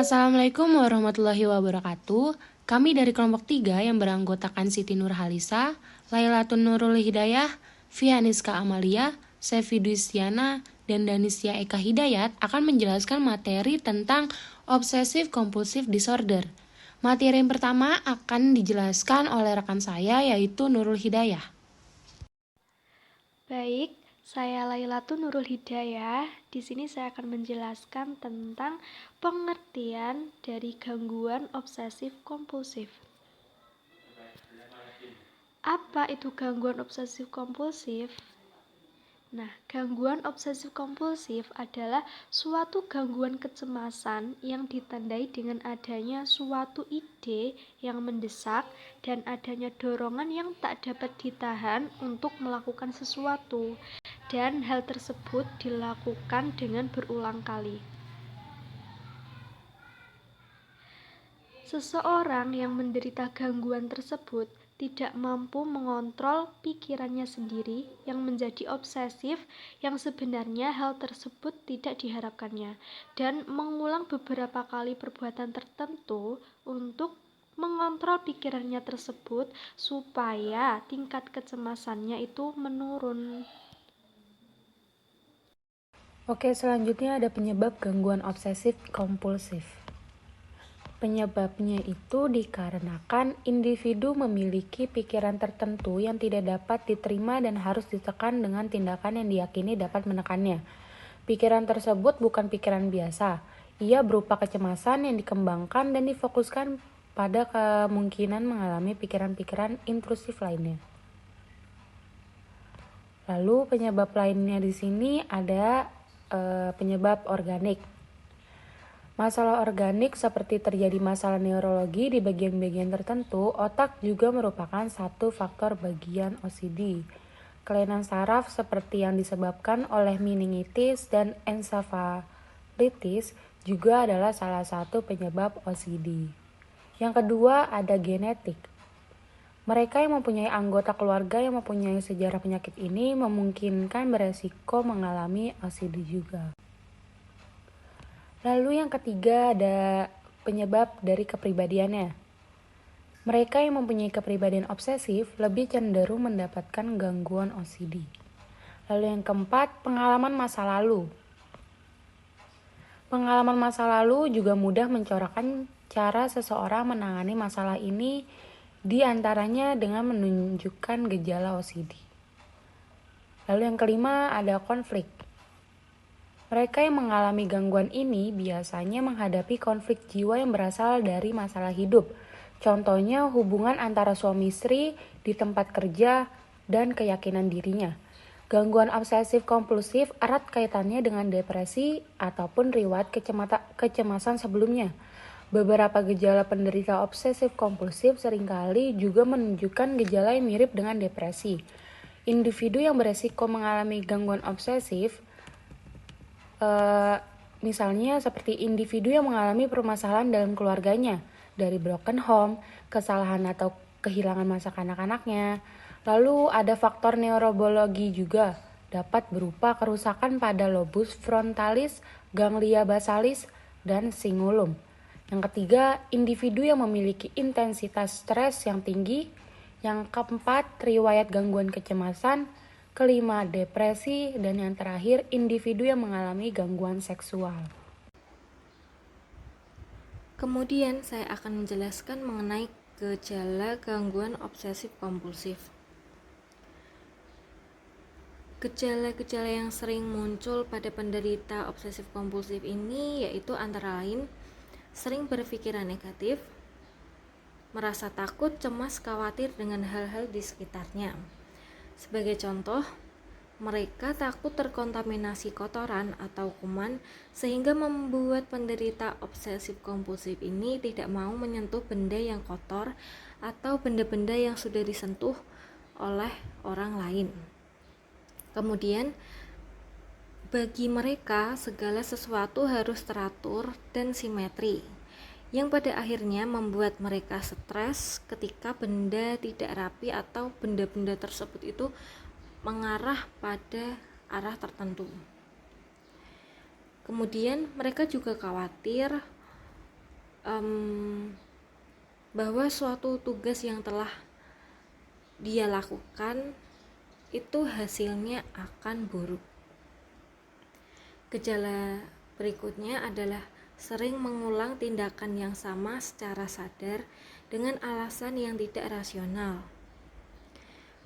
Assalamualaikum warahmatullahi wabarakatuh. Kami dari kelompok 3 yang beranggotakan Siti Nurhalisa, Lailatun Nurul Hidayah, Fianiska Amalia, Sefi Duistiana, dan Danisya Eka Hidayat akan menjelaskan materi tentang Obsessive Compulsive Disorder. Materi yang pertama akan dijelaskan oleh rekan saya yaitu Nurul Hidayah. Baik, saya Lailatun Nurul Hidayah. Di sini saya akan menjelaskan tentang pengertian dari gangguan obsesif kompulsif. Apa itu gangguan obsesif kompulsif? Nah, gangguan obsesif kompulsif adalah suatu gangguan kecemasan yang ditandai dengan adanya suatu ide yang mendesak dan adanya dorongan yang tak dapat ditahan untuk melakukan sesuatu, dan hal tersebut dilakukan dengan berulang kali. Seseorang yang menderita gangguan tersebut tidak mampu mengontrol pikirannya sendiri yang menjadi obsesif, yang sebenarnya hal tersebut tidak diharapkannya, dan mengulang beberapa kali perbuatan tertentu untuk mengontrol pikirannya tersebut supaya tingkat kecemasannya itu menurun. Oke, selanjutnya ada penyebab gangguan obsesif kompulsif. Penyebabnya itu dikarenakan individu memiliki pikiran tertentu yang tidak dapat diterima dan harus ditekan dengan tindakan yang diyakini dapat menekannya. Pikiran tersebut bukan pikiran biasa. Ia berupa kecemasan yang dikembangkan dan difokuskan pada kemungkinan mengalami pikiran-pikiran intrusif lainnya. Lalu penyebab lainnya di sini ada penyebab organik. Masalah organik seperti terjadi masalah neurologi di bagian-bagian tertentu, otak juga merupakan satu faktor bagian OCD. Kelainan saraf seperti yang disebabkan oleh meningitis dan ensefalitis juga adalah salah satu penyebab OCD. Yang kedua ada genetik. Mereka yang mempunyai anggota keluarga yang mempunyai sejarah penyakit ini memungkinkan beresiko mengalami OCD juga. Lalu yang ketiga ada penyebab dari kepribadiannya. Mereka yang mempunyai kepribadian obsesif lebih cenderung mendapatkan gangguan OCD. Lalu yang keempat, pengalaman masa lalu. Pengalaman masa lalu juga mudah mencorahkan cara seseorang menangani masalah ini, di antaranya dengan menunjukkan gejala OCD. Lalu yang kelima ada konflik. Mereka yang mengalami gangguan ini biasanya menghadapi konflik jiwa yang berasal dari masalah hidup. Contohnya hubungan antara suami istri di tempat kerja dan keyakinan dirinya. Gangguan obsesif kompulsif erat kaitannya dengan depresi ataupun riwayat kecemasan sebelumnya. Beberapa gejala penderita obsesif kompulsif seringkali juga menunjukkan gejala yang mirip dengan depresi. Individu yang beresiko mengalami gangguan obsesif misalnya seperti individu yang mengalami permasalahan dalam keluarganya, dari broken home, kesalahan atau kehilangan masa kanak-kanaknya. Lalu ada faktor neurobiologi juga, dapat berupa kerusakan pada lobus frontalis, ganglia basalis, dan cingulum. Yang ketiga, individu yang memiliki intensitas stres yang tinggi. Yang keempat, riwayat gangguan kecemasan. Kelima, depresi. Dan yang terakhir, individu yang mengalami gangguan seksual. Kemudian saya akan menjelaskan mengenai gejala gangguan obsesif kompulsif. Gejala-gejala yang sering muncul pada penderita obsesif kompulsif ini yaitu antara lain sering berpikiran negatif, merasa takut, cemas, khawatir dengan hal-hal di sekitarnya. Sebagai contoh, mereka takut terkontaminasi kotoran atau kuman sehingga membuat penderita obsesif kompulsif ini tidak mau menyentuh benda yang kotor atau benda-benda yang sudah disentuh oleh orang lain. Kemudian, bagi mereka segala sesuatu harus teratur dan simetri, yang pada akhirnya membuat mereka stres ketika benda tidak rapi atau benda-benda tersebut itu mengarah pada arah tertentu. Kemudian mereka juga khawatir bahwa suatu tugas yang telah dia lakukan itu hasilnya akan buruk. Gejala berikutnya adalah sering mengulang tindakan yang sama secara sadar dengan alasan yang tidak rasional.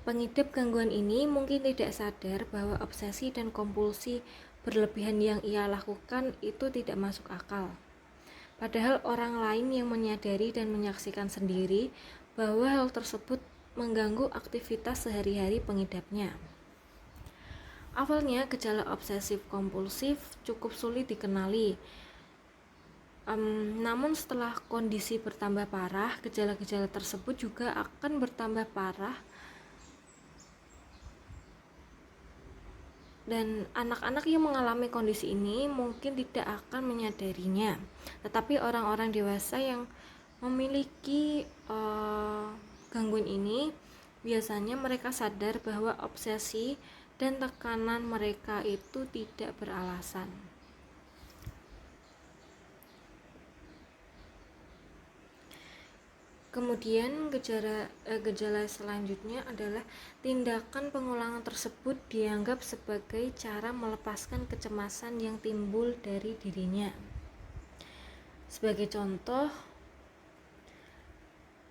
Pengidap gangguan ini mungkin tidak sadar bahwa obsesi dan kompulsi berlebihan yang ia lakukan itu tidak masuk akal. Padahal orang lain yang menyadari dan menyaksikan sendiri bahwa hal tersebut mengganggu aktivitas sehari-hari pengidapnya. Awalnya gejala obsesif kompulsif cukup sulit dikenali. Namun setelah kondisi bertambah parah, gejala-gejala tersebut juga akan bertambah parah. Dan anak-anak yang mengalami kondisi ini mungkin tidak akan menyadarinya. Tetapi orang-orang dewasa yang memiliki gangguan ini, biasanya mereka sadar bahwa obsesi dan tekanan mereka itu tidak beralasan. Kemudian gejala selanjutnya adalah tindakan pengulangan tersebut dianggap sebagai cara melepaskan kecemasan yang timbul dari dirinya. Sebagai contoh,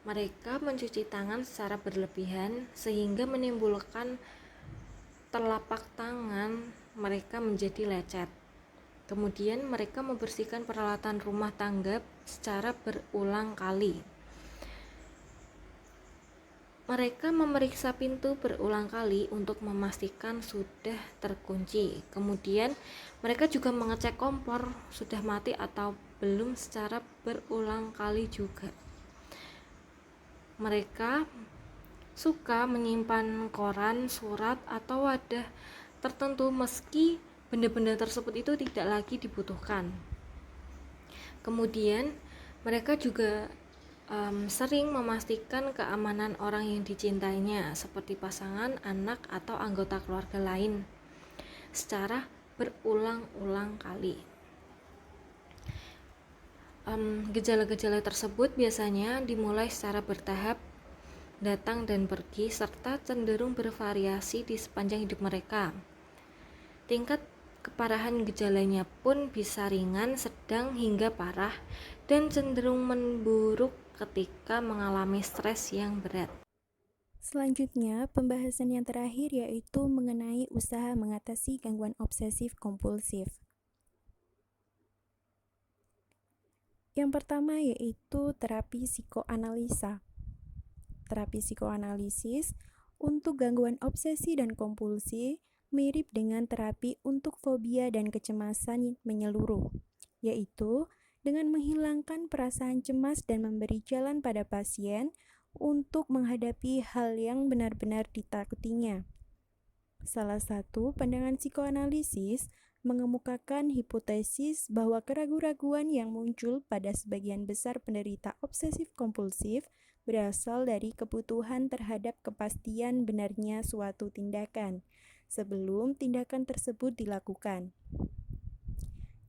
mereka mencuci tangan secara berlebihan sehingga menimbulkan telapak tangan mereka menjadi lecet. Kemudian mereka membersihkan peralatan rumah tangga secara berulang kali. Mereka memeriksa pintu berulang kali untuk memastikan sudah terkunci. Kemudian mereka juga mengecek kompor sudah mati atau belum secara berulang kali juga. Mereka suka menyimpan koran, surat, atau wadah tertentu meski benda-benda tersebut itu tidak lagi dibutuhkan. Kemudian mereka juga sering memastikan keamanan orang yang dicintainya seperti pasangan, anak, atau anggota keluarga lain secara berulang-ulang kali. Gejala-gejala tersebut biasanya dimulai secara bertahap, datang dan pergi, serta cenderung bervariasi di sepanjang hidup mereka. Tingkat keparahan gejalanya pun bisa ringan, sedang, hingga parah, dan cenderung memburuk ketika mengalami stres yang berat. Selanjutnya, pembahasan yang terakhir yaitu mengenai usaha mengatasi gangguan obsesif kompulsif. Yang pertama yaitu terapi psikoanalisa. Terapi psikoanalisis untuk gangguan obsesi dan kompulsi mirip dengan terapi untuk fobia dan kecemasan menyeluruh, yaitu dengan menghilangkan perasaan cemas dan memberi jalan pada pasien untuk menghadapi hal yang benar-benar ditakutinya. Salah satu pandangan psikoanalisis mengemukakan hipotesis bahwa keraguan-raguan yang muncul pada sebagian besar penderita obsesif kompulsif berasal dari kebutuhan terhadap kepastian benarnya suatu tindakan sebelum tindakan tersebut dilakukan.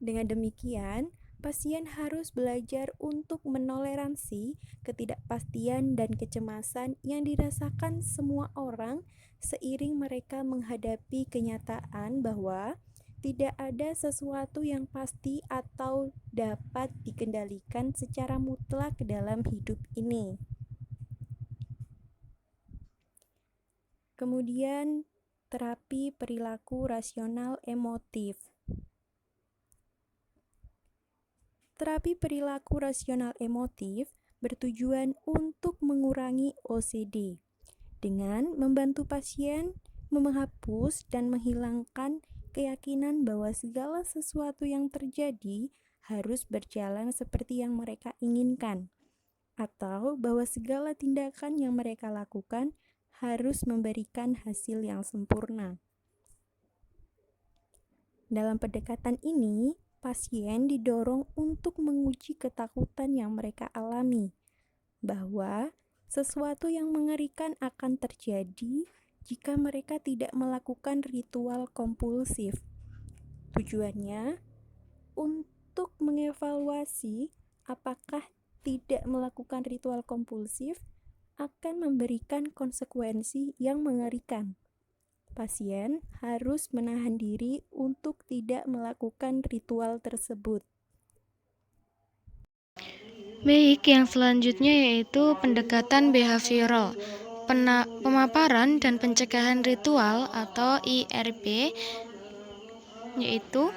Dengan demikian, pasien harus belajar untuk menoleransi ketidakpastian dan kecemasan yang dirasakan semua orang seiring mereka menghadapi kenyataan bahwa tidak ada sesuatu yang pasti atau dapat dikendalikan secara mutlak dalam hidup ini. Kemudian, terapi perilaku rasional emotif. Terapi perilaku rasional emotif bertujuan untuk mengurangi OCD dengan membantu pasien menghapus dan menghilangkan keyakinan bahwa segala sesuatu yang terjadi harus berjalan seperti yang mereka inginkan, atau bahwa segala tindakan yang mereka lakukan harus memberikan hasil yang sempurna. Dalam pendekatan ini, pasien didorong untuk menguji ketakutan yang mereka alami, bahwa sesuatu yang mengerikan akan terjadi jika mereka tidak melakukan ritual kompulsif. Tujuannya untuk mengevaluasi apakah tidak melakukan ritual kompulsif akan memberikan konsekuensi yang mengerikan. Pasien harus menahan diri untuk tidak melakukan ritual tersebut. Baik, yang selanjutnya yaitu pendekatan behavioral, pemaparan dan pencegahan ritual atau IRP, yaitu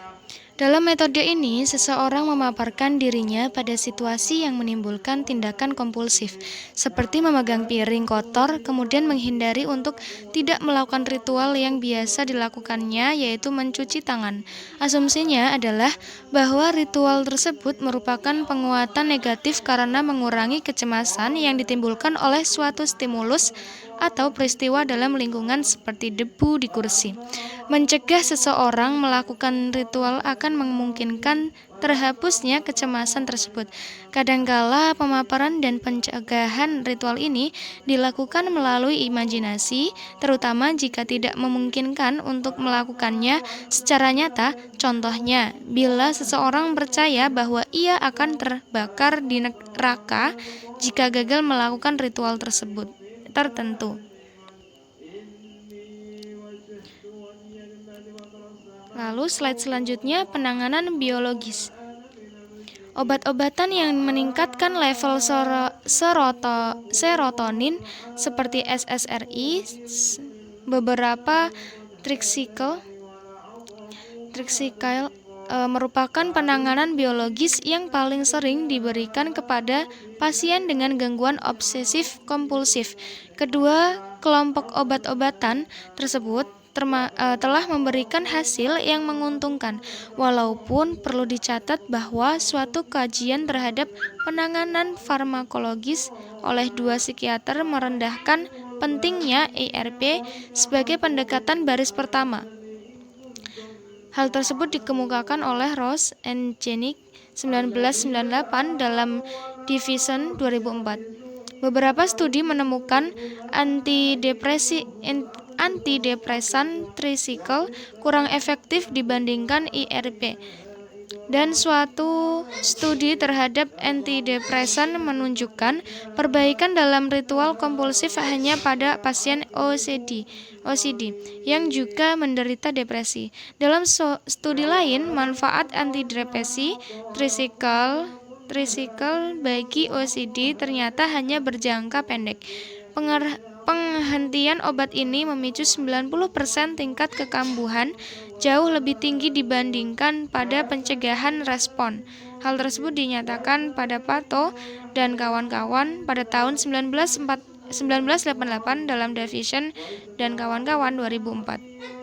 dalam metode ini, seseorang memaparkan dirinya pada situasi yang menimbulkan tindakan kompulsif, seperti memegang piring kotor, kemudian menghindari untuk tidak melakukan ritual yang biasa dilakukannya, yaitu mencuci tangan. Asumsinya adalah bahwa ritual tersebut merupakan penguatan negatif karena mengurangi kecemasan yang ditimbulkan oleh suatu stimulus atau peristiwa dalam lingkungan seperti debu di kursi. Mencegah seseorang melakukan ritual akan memungkinkan terhapusnya kecemasan tersebut. Kadangkala pemaparan dan pencegahan ritual ini dilakukan melalui imajinasi, terutama jika tidak memungkinkan untuk melakukannya secara nyata. Contohnya, bila seseorang percaya bahwa ia akan terbakar di neraka jika gagal melakukan ritual tersebut tertentu. Lalu slide selanjutnya, penanganan biologis. Obat-obatan yang meningkatkan level serotonin seperti SSRI, beberapa tricycle merupakan penanganan biologis yang paling sering diberikan kepada pasien dengan gangguan obsesif kompulsif. Kedua kelompok obat-obatan tersebut telah memberikan hasil yang menguntungkan, walaupun perlu dicatat bahwa suatu kajian terhadap penanganan farmakologis oleh 2 psikiater merendahkan pentingnya IRP sebagai pendekatan baris pertama. Hal tersebut dikemukakan oleh Ross and Janik 1998 dalam Division 2004. Beberapa studi menemukan antidepresan tricycle kurang efektif dibandingkan IRP. Dan suatu studi terhadap antidepresan menunjukkan perbaikan dalam ritual kompulsif hanya pada pasien OCD yang juga menderita depresi. Dalam studi lain, manfaat antidepresi tricycle bagi OCD ternyata hanya berjangka pendek. Penghentian obat ini memicu 90% tingkat kekambuhan, jauh lebih tinggi dibandingkan pada pencegahan respon. Hal tersebut dinyatakan pada Pato dan kawan-kawan pada tahun 1988 dalam Division dan kawan-kawan 2004.